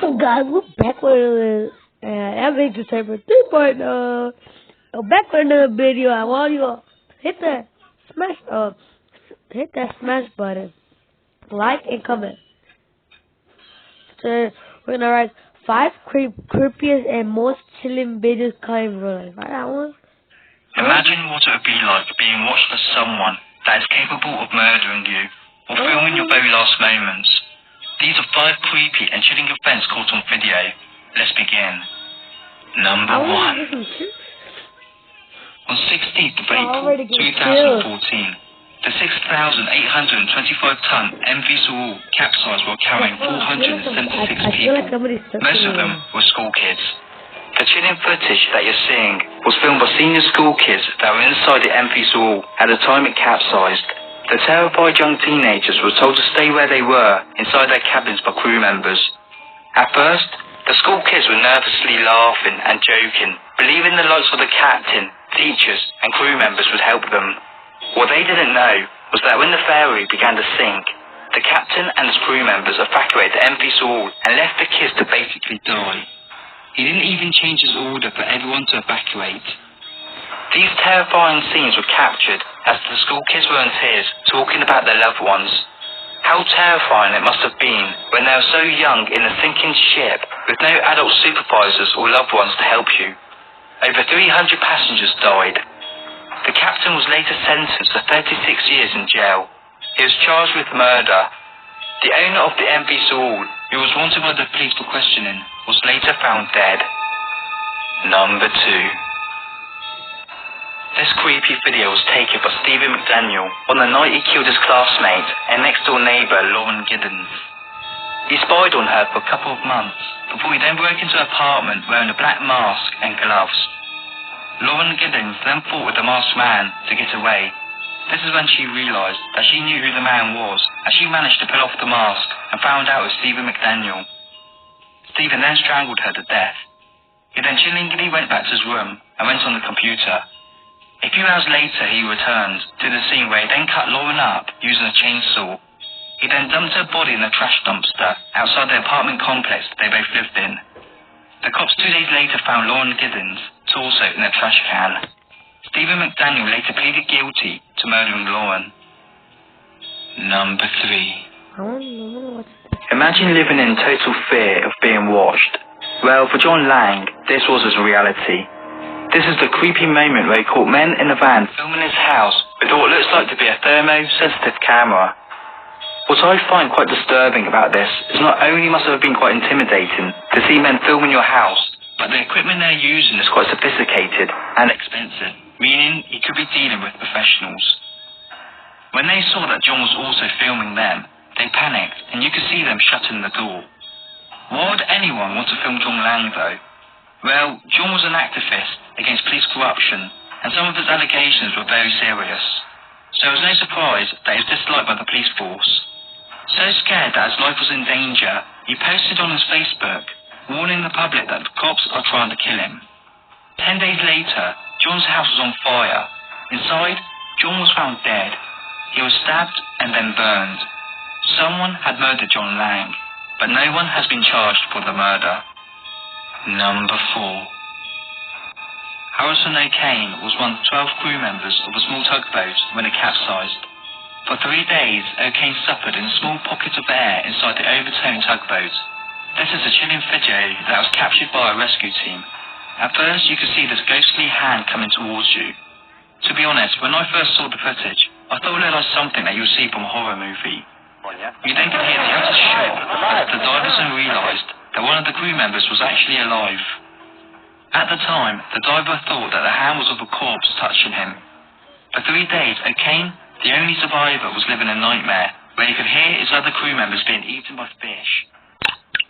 What's up, guys? We're back with Adventure Server 3.0. Back with another video. I want you to hit that smash button, like and comment. So we're gonna write 5 creepiest and most chilling videos coming in real life. Right, that one. Imagine what it would be like being watched by someone that is capable of murdering you or filming your very last moments. These are 5 creepy and chilling events caught on video. Let's begin. Number 1. On 16th of April 2014, the 6,825-ton MV Saul capsized while carrying 476 people. Most of them were school kids. The chilling footage that you're seeing was filmed by senior school kids that were inside the MV Saul at the time it capsized. The terrified young teenagers were told to stay where they were inside their cabins by crew members. At first, the school kids were nervously laughing and joking, believing the likes of the captain, teachers and crew members would help them. What they didn't know was that when the ferry began to sink, the captain and his crew members evacuated the MV Saul and left the kids to basically die. He didn't even change his order for everyone to evacuate. These terrifying scenes were captured as the school kids were in tears, talking about their loved ones. How terrifying it must have been when they were so young in a sinking ship with no adult supervisors or loved ones to help you. Over 300 passengers died. The captain was later sentenced to 36 years in jail. He was charged with murder. The owner of the MV Saul, who was wanted by the police for questioning, was later found dead. Number 2. This creepy video was taken by Stephen McDaniel on the night he killed his classmate and next-door neighbour Lauren Giddens. He spied on her for a couple of months before he then broke into her apartment wearing a black mask and gloves. Lauren Giddens then fought with the masked man to get away. This is when she realised that she knew who the man was, as she managed to pull off the mask and found out it was Stephen McDaniel. Stephen then strangled her to death. He then chillingly went back to his room and went on the computer. A few hours later he returned to the scene where he then cut Lauren up using a chainsaw. He then dumped her body in a trash dumpster outside the apartment complex they both lived in. The cops 2 days later found Lauren Giddens' torso in a trash can. Stephen McDaniel later pleaded guilty to murdering Lauren. Number 3. Imagine living in total fear of being watched. Well, for John Lang, this was his reality. This is the creepy moment where he caught men in a van filming his house with what looks like to be a thermosensitive camera. What I find quite disturbing about this is not only must it have been quite intimidating to see men filming your house, but the equipment they're using is quite sophisticated and expensive, meaning he could be dealing with professionals. When they saw that John was also filming them, they panicked and you could see them shutting the door. Why would anyone want to film John Lang though? Well, John was an activist against police corruption, and some of his allegations were very serious. So it was no surprise that he was disliked by the police force. So scared that his life was in danger, he posted on his Facebook, warning the public that the cops are trying to kill him. 10 days later, John's house was on fire. Inside, John was found dead. He was stabbed and then burned. Someone had murdered John Lang, but no one has been charged for the murder. Number 4. Harrison O'Kane was one of 12 crew members of a small tugboat when it capsized. For 3 days, O'Kane suffered in a small pocket of air inside the overturned tugboat. This is a chilling video that was captured by a rescue team. At first, you could see this ghostly hand coming towards you. To be honest, when I first saw the footage, I thought it looked like something that you would see from a horror movie. You then could hear the utter shock as the divers then realised that one of the crew members was actually alive. At the time, the diver thought that the hand was of a corpse touching him. For 3 days, O'Kane, the only survivor, was living a nightmare where he could hear his other crew members being eaten by fish.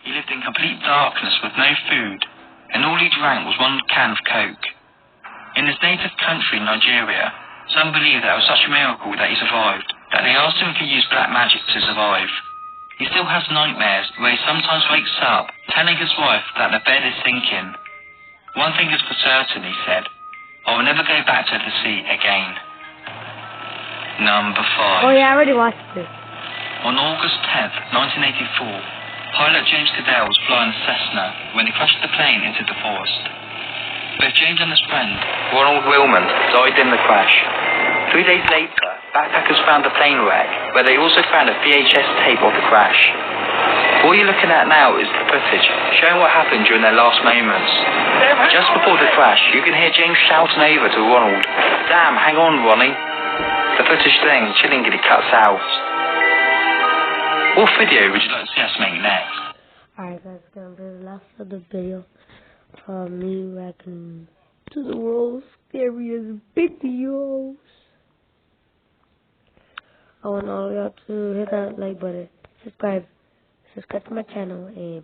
He lived in complete darkness with no food, and all he drank was 1 can of Coke. In his native country, Nigeria, some believe that it was such a miracle that he survived, that they asked him if he used black magic to survive. He still has nightmares where he sometimes wakes up telling his wife that the bed is sinking. One thing is for certain, he said, I will never go back to the sea again. Number 5. Oh yeah, I already watched this. On August 10th, 1984, Pilot James Cadell was flying a Cessna when he crashed the plane into the forest. Both James and his friend, Ronald Willman, died in the crash. 3 days later, backpackers found the plane wreck, where they also found a VHS tape of the crash. What you're looking at now is the footage, showing what happened during their last moments. Just before the crash, you can hear James shouting over to Ronald, "Damn, hang on, Ronnie." The footage then chillingly cuts out. What video would you like to see us make next? Alright guys, it's gonna be the last of the video from me reacting to the world's scariest videos. I want all of y'all to hit that like button, subscribe to my channel, and